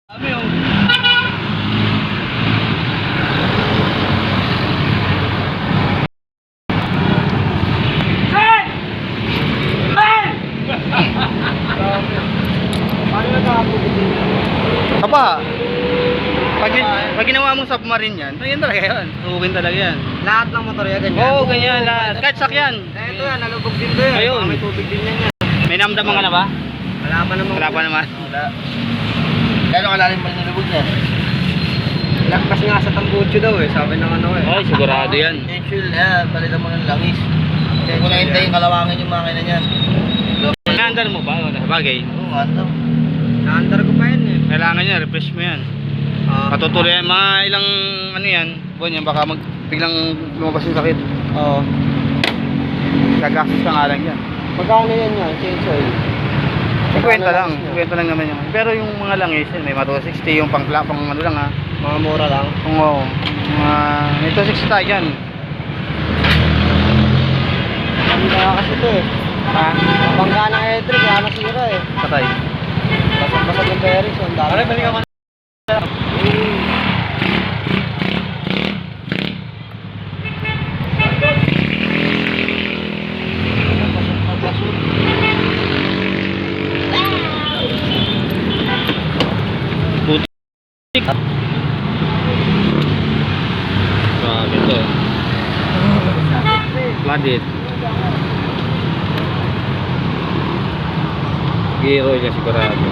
Kami yung Aba, pag ginawa mong submarine yan, yan talaga yan. Suugin talaga yan. Lahat ng motor yan ganyan? Oo, ganyan lahat. Kahit sakyan. Ito yan, nalubog din to yan. Ayun. May tubig din yan. May namdaman ka na ba? Wala pa naman. Wala pa naman. Wala. Gano'ng kalalim ba nalubog niya? Lagpas nga sa tambucho daw eh, sabi ng ano eh. Ay, sigurado yan. Actual, palitan mo ng langis. Kaya kung nahintayin kalawangin yung makina niyan. Naandar mo ba? Bagay. Oo, ano? Naandar ko pa yan eh. Kailangan niya, refresh mo yan. Patutuloy yan. Mga ilang ano yan, buwan yan, baka biglang lumabas yung sakit. Oo. Gagastos ka nga lang yan. Magkano yan yan? Change oil? 50 lang. 50 lang naman yun. Pero yung mga langis, may mga 260 yung pang ano lang ha. Mga mura lang. Kung oo. May 260 tayo dyan. Hindi na kasi ito eh. Ha? Bangga ng electric, kaya nasira eh. Patay. Basag-basag yung bearings. Aray, balik ako. Grabe ito. Flooded. Giro niya sigurado.